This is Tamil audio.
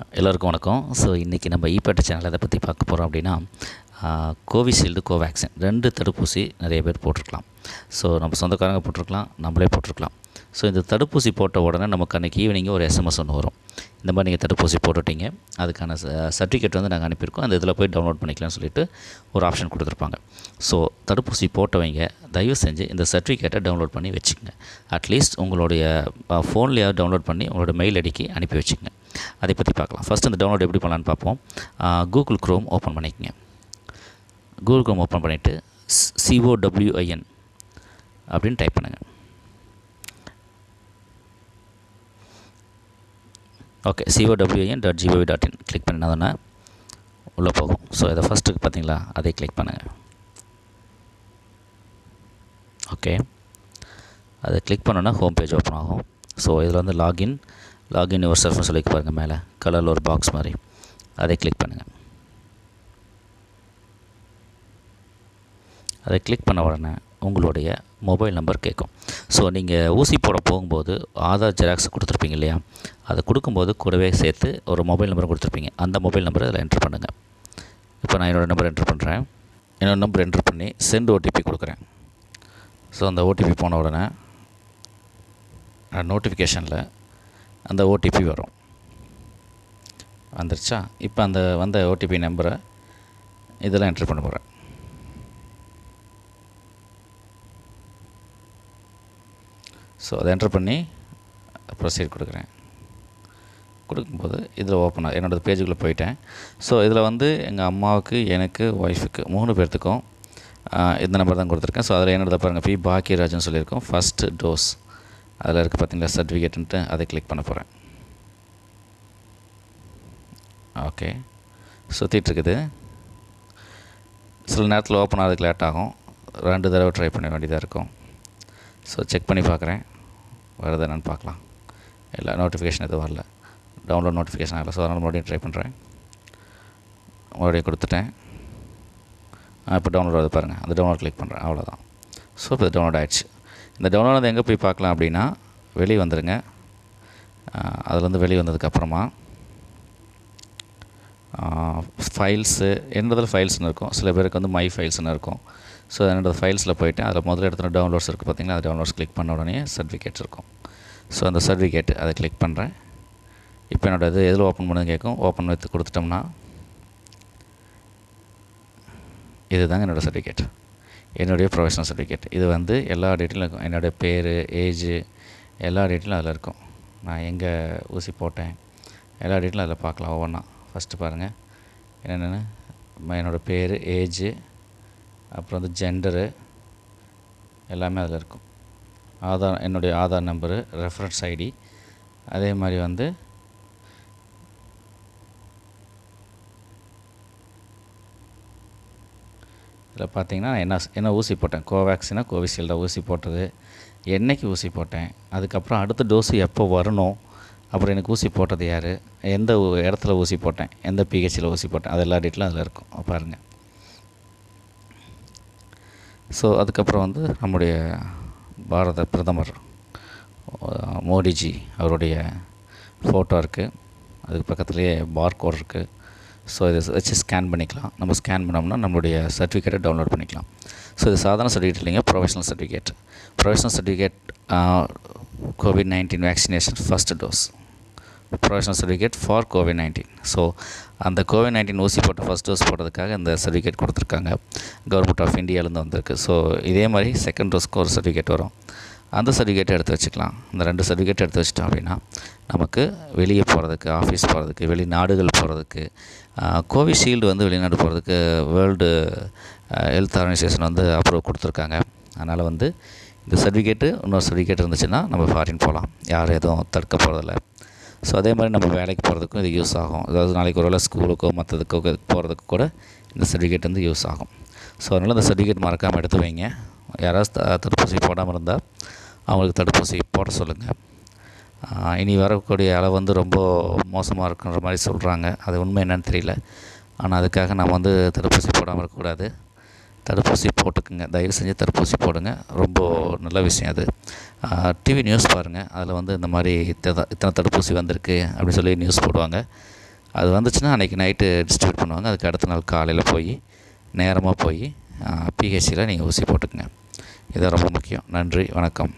எல்லோருக்கும் வணக்கம். ஸோ இன்றைக்கி நம்ம இபேட்டை சேனலில் எதை பற்றி பார்க்க போகிறோம் அப்படின்னா, கோவிஷீல்டு, கோவேக்சின் 2 தடுப்பூசி நிறைய பேர் போட்டிருக்கலாம். ஸோ நம்ம சொந்தக்காரங்க போட்டிருக்கலாம், நம்மளே போட்டிருக்கலாம். ஸோ இந்த தடுப்பூசி போட்ட உடனே நமக்கு அன்றைக்கி ஈவினிங்கு ஒரு எஸ்எம்எஸ் ஒன்று வரும். இந்த மாதிரி நீங்கள் தடுப்பூசி போட்டுட்டீங்க, அதுக்கான சர்டிஃபிகேட் வந்து நாங்கள் அனுப்பியிருக்கோம், அந்த இதில் போய் டவுன்லோட் பண்ணிக்கலாம்னு சொல்லிட்டு ஒரு ஆப்ஷன் கொடுத்துருப்பாங்க. ஸோ தடுப்பூசி போட்டவங்க தயவு செஞ்சு இந்த சர்டிஃபிகேட்டை டவுன்லோட் பண்ணி வச்சுக்கோங்க. அட்லீஸ்ட் உங்களுடைய ஃபோன்லேயாவது டவுன்லோட் பண்ணி உங்களோட மெயில் ஐடிக்கு அனுப்பி வச்சுக்கோங்க. அதை பற்றி பார்க்கலாம். ஃபஸ்ட்டு இந்த டவுன்லோட் எப்படி பண்ணலான்னு பார்ப்போம். கூகுள் க்ரோம் ஓப்பன் பண்ணிக்கங்க. கூகுள் க்ரோம் ஓப்பன் பண்ணிவிட்டு COWIN அப்படின்னு டைப் பண்ணுங்கள். ஓகே, COWIN.gov.in கிளிக் பண்ணாதானே உள்ளே போகும். ஸோ இதை ஃபஸ்ட்டுக்கு பார்த்தீங்களா, அதை கிளிக் பண்ணுங்கள். ஓகே, அதை கிளிக் பண்ணோன்னா ஹோம் பேஜ் ஓப்பன் ஆகும். ஸோ இதில் வந்து லாகின் யுவர் செல்ஃப்னு சொல்லி பாருங்கள், மேலே கலரில் ஒரு பாக்ஸ் மாதிரி, அதை கிளிக் பண்ணுங்கள். அதை கிளிக் பண்ண உடனே உங்களுடைய மொபைல் நம்பர் கேட்கும். ஸோ நீங்கள் ஊசி போட போகும்போது ஆதார் ஜெராக்ஸ் கொடுத்துருப்பீங்க இல்லையா, அதை கொடுக்கும்போது கூடவே சேர்த்து ஒரு மொபைல் நம்பர் கொடுத்துருப்பீங்க. அந்த மொபைல் நம்பரை அதில் என்ட்ரு பண்ணுங்கள். இப்போ நான் என்னோடய நம்பர் என்ட்ரு பண்ணுறேன். என்னோடய நம்பர் என்ட்ரு பண்ணி சென்ட் OTP கொடுக்குறேன். ஸோ அந்த OTP போன உடனே நோட்டிஃபிகேஷனில் அந்த OTP வரும். வந்துருச்சா? இப்போ அந்த வந்த OTP நம்பரை இதெல்லாம் என்ட்ரு பண்ண போகிறேன். ஸோ அதை என்ட்ரு பண்ணி ப்ரொசீட் கொடுக்குறேன். கொடுக்கும்போது இதில் ஓப்பன் ஆகும். என்னோடய பேஜுக்குள்ளே போயிட்டேன். ஸோ இதில் வந்து எங்கள் அம்மாவுக்கு, எனக்கு, ஒய்ஃபுக்கு 3 பேர்த்துக்கும் இந்த நம்பர் தான் கொடுத்துருக்கேன். ஸோ அதில் என்னோட பாருங்கள், பி பாக்கியராஜன் சொல்லியிருக்கோம். ஃபஸ்ட்டு டோஸ் அதில் இருக்குது பார்த்தீங்களா, சர்டிஃபிகேட்டுன்ட்டு அதை கிளிக் பண்ண போகிறேன். ஓகே, சுற்றிட்டுருக்குது. சில நேரத்தில் ஓப்பன் ஆகிறதுக்கு லேட் ஆகும். 2 தடவை ட்ரை பண்ண வேண்டியதாக இருக்கும். ஸோ செக் பண்ணி பார்க்குறேன், வருது என்னென்னு பார்க்கலாம். இல்லை, நோட்டிஃபிகேஷன் எதுவும் வரல, டவுன்லோட் நோட்டிஃபிகேஷன் ஆகலை. ஸோ அதனால் மறுபடியும் ட்ரை பண்ணுறேன். மறுபடியும் கொடுத்துட்டேன். இப்போ டவுன்லோட் ஆகுது பாருங்கள், அந்த டவுன்லோட் கிளிக் பண்ணுறேன், அவ்வளோதான். ஸோ இப்போ டவுன்லோட் ஆகிடுச்சு. இந்த டவுன்லோட் வந்து எங்கே போய் பார்க்கலாம் அப்படின்னா, வெளியே வந்துடுங்க. அதுலேருந்து வெளியே வந்ததுக்கப்புறமா ஃபைல்ஸு, என்னதில் ஃபைல்ஸ்னு இருக்கும். சில பேருக்கு வந்து மை ஃபைல்ஸ்னு இருக்கும். ஸோ என்னோட ஃபைல்ஸில் போய்ட்டு அதில் முதல்ல இடத்துல டவுன்லோட்ஸ் இருக்குது பார்த்தீங்களா, அது டவுன்லோட்ஸ் கிளிக் பண்ண உடனே சர்டிஃபிகேட்ஸ் இருக்கும். ஸோ அந்த சர்டிஃபிகேட் அதை கிளிக் பண்ணுறேன். இப்போ என்னோடய இது எதில் ஓப்பன் பண்ணது கேட்கும். ஓப்பன் வைத்து கொடுத்துட்டோம்னா இது தாங்க என்னோடய சர்டிஃபிகேட், என்னுடைய ப்ரொஃபஷனல் சர்டிஃபிகேட். இது வந்து எல்லா டீட்டெயிலும் இருக்கும். என்னுடைய பேர், ஏஜு, எல்லா டீட்டெயிலும் அதில் இருக்கும். நான் எங்கே ஊசி போட்டேன், எல்லா டீட்டெயிலும் அதில் பார்க்கலாம் ஒவ்வொன்றா. ஃபஸ்ட்டு பாருங்கள், என்னென்னு என்னோடய பேர், ஏஜு, அப்புறம் வந்து ஜெண்டரு எல்லாமே அதில் இருக்கும். ஆதார், என்னுடைய ஆதார் நம்பரு, ரெஃபரன்ஸ் ஐடி, அதே மாதிரி வந்து இதில் பார்த்தீங்கன்னா என்ன ஊசி போட்டேன், கோவேக்சினா கோவிஷீல்டாக ஊசி போட்டது, என்றைக்கு ஊசி போட்டேன், அதுக்கப்புறம் அடுத்த டோஸு எப்போ வரணும், அப்புறம் எனக்கு ஊசி போட்டது யார், எந்த இடத்துல ஊசி போட்டேன், எந்த PHயில் ஊசி போட்டேன், அது எல்லா டீட்டெயிலும் அதில் இருக்கும் பாருங்கள். ஸோ அதுக்கப்புறம் வந்து நம்முடைய பாரத பிரதமர் மோடிஜி அவருடைய ஃபோட்டோ இருக்குது. அதுக்கு பக்கத்துலேயே பார்கோட் இருக்குது. ஸோ இதை வச்சு ஸ்கேன் பண்ணிக்கலாம். நம்ம ஸ்கேன் பண்ணோம்னா நம்மளுடைய சர்டிஃபிகேட்டை டவுன்லோட் பண்ணிக்கலாம். ஸோ இது சாதாரண சர்டிஃபிகேட் இல்லைங்க, professional certificate. Professional certificate COVID-19 vaccination first dose, professional certificate for COVID-19. So அந்த COVID-19 ஊசி போட்ட ஃபஸ்ட் டோஸ் போடுறதுக்காக இந்த சர்டிஃபிகேட் கொடுத்துருக்காங்க. கவர்மெண்ட் ஆஃப் இந்தியாவிலேருந்து வந்திருக்கு. ஸோ இதே மாதிரி செகண்ட் டோஸ்க்கு ஒரு சர்டிஃபிகேட் வரும். அந்த சர்டிஃபிகேட்டை எடுத்து வச்சுக்கலாம். இந்த 2 சர்டிஃபிகேட் எடுத்து வச்சிட்டோம் அப்படின்னா நமக்கு வெளியே போகிறதுக்கு, ஆஃபீஸ் போகிறதுக்கு, வெளிநாடுகள் போகிறதுக்கு, கோவிஷீல்டு வந்து வெளிநாடு போகிறதுக்கு வேர்ல்டு ஹெல்த் ஆர்கனைசேஷன் வந்து அப்ரூவ் கொடுத்துருக்காங்க. அதனால் வந்து இந்த சர்டிஃபிகேட்டு, இன்னொரு சர்டிஃபிகேட் இருந்துச்சுன்னா நம்ம ஃபாரின் போகலாம், யாரும் எதுவும் தடுக்க போகிறதில்ல. ஸோ அதே மாதிரி நம்ம வேலைக்கு போகிறதுக்கும் இது யூஸ் ஆகும். அதாவது நாளைக்கு ஒரு வேளை ஸ்கூலுக்கோ மற்றதுக்கோ போகிறதுக்கு கூட இந்த சர்டிஃபிகேட் வந்து யூஸ் ஆகும். ஸோ அதனால் இந்த சர்டிஃபிகேட் மறக்காமல் எடுத்து வைங்க. யாராவது தடுப்பூசி போடாமல் இருந்தால் அவங்களுக்கு தடுப்பூசி போட சொல்லுங்கள். இனி வரக்கூடிய அளவு வந்து ரொம்ப மோசமாக இருக்குன்ற மாதிரி சொல்கிறாங்க. அது உண்மை என்னன்னு தெரியல. ஆனால் அதுக்காக நம்ம வந்து தடுப்பூசி போடாமல் இருக்கக்கூடாது. தடுப்பூசி போட்டுக்குங்க, தயவு செஞ்சு தடுப்பூசி போடுங்க. ரொம்ப நல்ல விஷயம் அது. டிவி நியூஸ் பாருங்கள், அதில் வந்து இந்த மாதிரி இத்தனை தடுப்பூசி வந்திருக்கு அப்படின்னு சொல்லி நியூஸ் போடுவாங்க. அது வந்துச்சுன்னா அன்றைக்கி நைட்டு டிஸ்ட்ரிபியூட் பண்ணுவாங்க. அதுக்கு அடுத்த நாள் காலையில் போய் நேரமாக போய் பிஹெச்சியில் நீங்கள் ஊசி போட்டுக்குங்க. இதுதான் ரொம்ப முக்கியம். நன்றி, வணக்கம்.